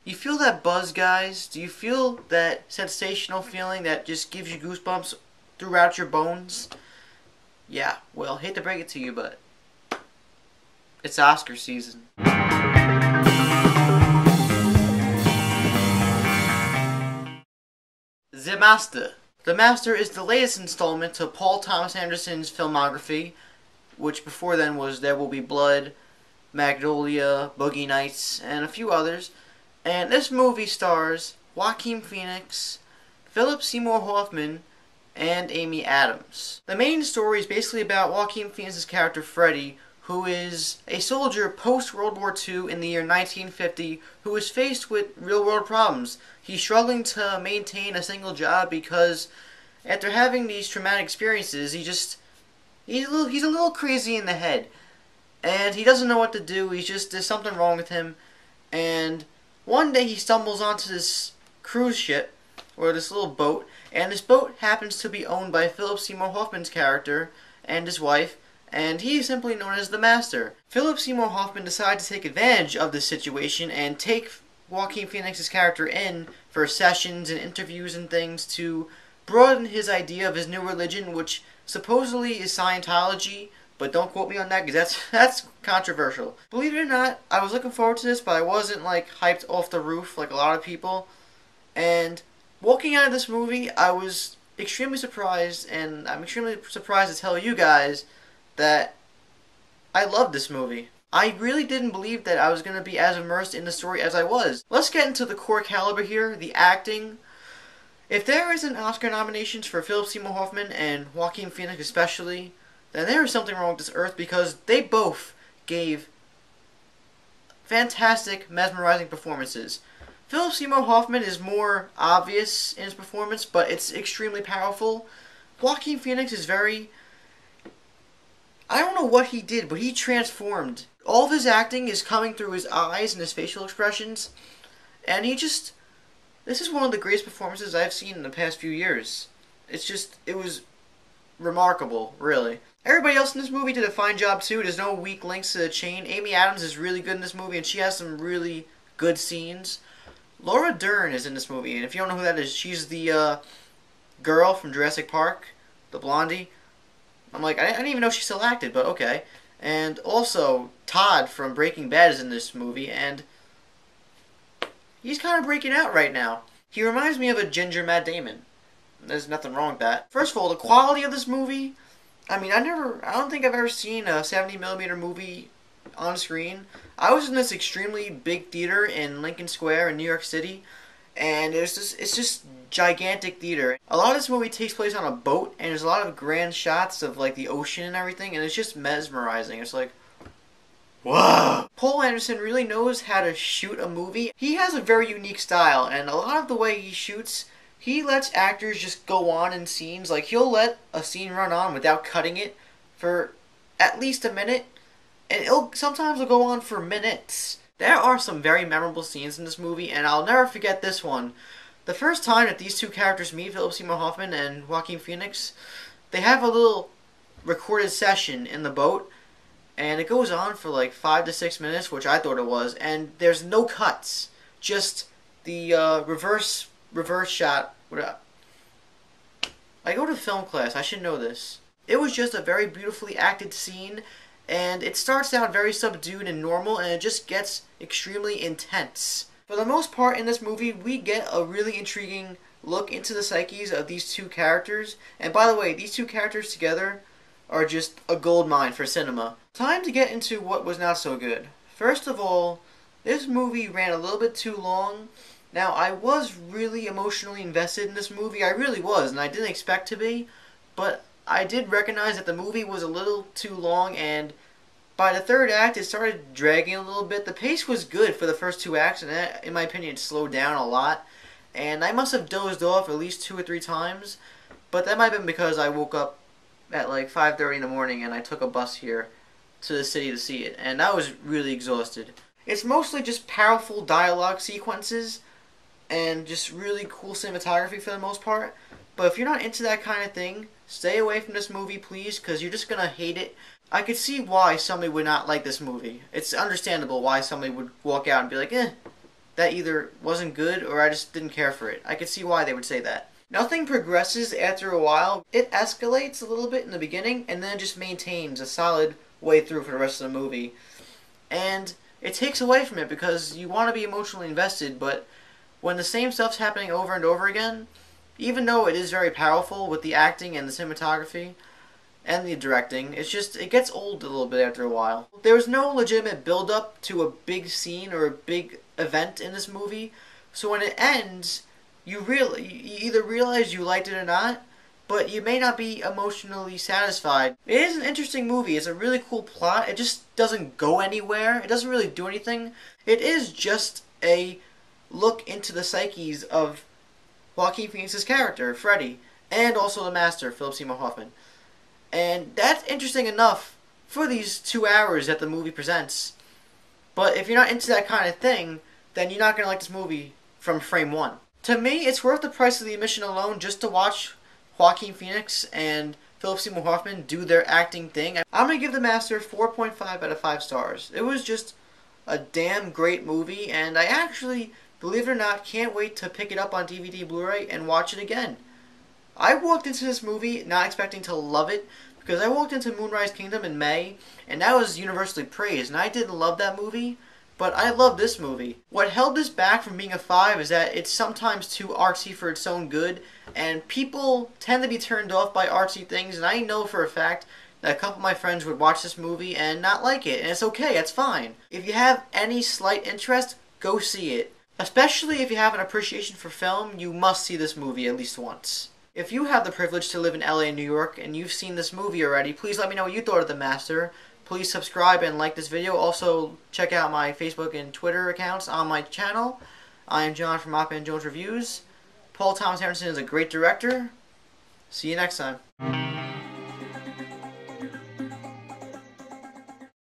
You feel that buzz, guys? Do you feel that sensational feeling that just gives you goosebumps throughout your bones? Yeah, well, hate to break it to you, but it's Oscar season. The Master. The Master is the latest installment to Paul Thomas Anderson's filmography, which before then was There Will Be Blood, Magnolia, Boogie Nights, and a few others. And this movie stars Joaquin Phoenix, Philip Seymour Hoffman, and Amy Adams. The main story is basically about Joaquin Phoenix's character Freddy, who is a soldier post-World War II in the year 1950 who is faced with real-world problems. He's struggling to maintain a single job because after having these traumatic experiences, he's a little crazy in the head. And he doesn't know what to do. There's something wrong with him. And one day he stumbles onto this cruise ship, or this little boat, and this boat happens to be owned by Philip Seymour Hoffman's character and his wife, and he is simply known as the Master. Philip Seymour Hoffman decides to take advantage of this situation and take Joaquin Phoenix's character in for sessions and interviews and things to broaden his idea of his new religion, which supposedly is Scientology, but don't quote me on that because that's controversial. Believe it or not, I was looking forward to this, but I wasn't like hyped off the roof like a lot of people. And walking out of this movie, I was extremely surprised, and I'm extremely surprised to tell you guys that I loved this movie. I really didn't believe that I was going to be as immersed in the story as I was. Let's get into the core caliber here, the acting. If there isn't Oscar nominations for Philip Seymour Hoffman and Joaquin Phoenix especially, then there is something wrong with this earth because they both gave fantastic, mesmerizing performances. Philip Seymour Hoffman is more obvious in his performance, but it's extremely powerful. Joaquin Phoenix is very... I don't know what he did, but he transformed. All of his acting is coming through his eyes and his facial expressions, and this is one of the greatest performances I've seen in the past few years. It was remarkable, really. Everybody else in this movie did a fine job too. There's no weak links to the chain. Amy Adams is really good in this movie, and she has some really good scenes. Laura Dern is in this movie, and if you don't know who that is, she's the girl from Jurassic Park, the blondie. I'm like, I didn't even know she still acted, but okay. And also, Todd from Breaking Bad is in this movie, and he's kind of breaking out right now. He reminds me of a ginger Matt Damon. There's nothing wrong with that. First of all, the quality of this movie, I mean, I don't think I've ever seen a 70mm movie on screen. I was in this extremely big theater in Lincoln Square in New It's just gigantic theater. A lot of this movie takes place on a boat, and there's a lot of grand shots of like the ocean and everything, and it's just mesmerizing. It's like, whoa! Paul Anderson really knows how to shoot a movie. He has a very unique style, and a lot of the way he shoots, he lets actors just go on in scenes. Like, he'll let a scene run on without cutting it for at least a minute, and sometimes it'll go on for minutes. There are some very memorable scenes in this movie, and I'll never forget this one. The first time that these two characters meet, Philip Seymour Hoffman and Joaquin Phoenix, they have a little recorded session in the boat, and it goes on for like 5 to 6 minutes, which I thought it was, and there's no cuts, just the reverse shot. I go to film class, I should know this. It was just a very beautifully acted scene, and it starts out very subdued and normal, and it just gets extremely intense. For the most part in this movie, we get a really intriguing look into the psyches of these two characters, and by the way, these two characters together are just a gold mine for cinema. Time to get into what was not so good. First of all, this movie ran a little bit too long. Now, I was really emotionally invested in this movie, I really was, and I didn't expect to be, but I did recognize that the movie was a little too long, and by the third act, it started dragging a little bit. The pace was good for the first two acts, and that, in my opinion, slowed down a lot. And I must have dozed off at least 2 or 3 times, but that might have been because I woke up at like 5:30 in the morning and I took a bus here to the city to see it, and I was really exhausted. It's mostly just powerful dialogue sequences and just really cool cinematography for the most part. But if you're not into that kind of thing, stay away from this movie, please, because you're just going to hate it. I could see why somebody would not like this movie. It's understandable why somebody would walk out and be like, that either wasn't good or I just didn't care for it. I could see why they would say that. Nothing progresses after a while. It escalates a little bit in the beginning and then it just maintains a solid way through for the rest of the movie. And it takes away from it because you want to be emotionally invested, but when the same stuff's happening over and over again, even though it is very powerful with the acting and the cinematography and the directing, it gets old a little bit after a while. There was no legitimate build-up to a big scene or a big event in this movie, so when it ends, you either realize you liked it or not, but you may not be emotionally satisfied. It is an interesting movie. It's a really cool plot. It just doesn't go anywhere. It doesn't really do anything. It is just a look into the psyches of Joaquin Phoenix's character, Freddy, and also the Master, Philip Seymour Hoffman. And that's interesting enough for these 2 hours that the movie presents. But if you're not into that kind of thing, then you're not going to like this movie from frame one. To me, it's worth the price of the admission alone just to watch Joaquin Phoenix and Philip Seymour Hoffman do their acting thing. I'm going to give The Master 4.5 out of 5 stars. It was just a damn great movie, and I actually, believe it or not, can't wait to pick it up on DVD Blu-ray and watch it again. I walked into this movie not expecting to love it, because I walked into Moonrise Kingdom in May, and that was universally praised, and I didn't love that movie, but I love this movie. What held this back from being a 5 is that it's sometimes too artsy for its own good, and people tend to be turned off by artsy things, and I know for a fact that a couple of my friends would watch this movie and not like it, and it's okay, it's fine. If you have any slight interest, go see it. Especially if you have an appreciation for film, you must see this movie at least once. If you have the privilege to live in LA and New York and you've seen this movie already, please let me know what you thought of The Master. Please subscribe and like this video. Also, check out my Facebook and Twitter accounts on my channel. I am John from Op and Jones Reviews. Paul Thomas Anderson is a great director. See you next time.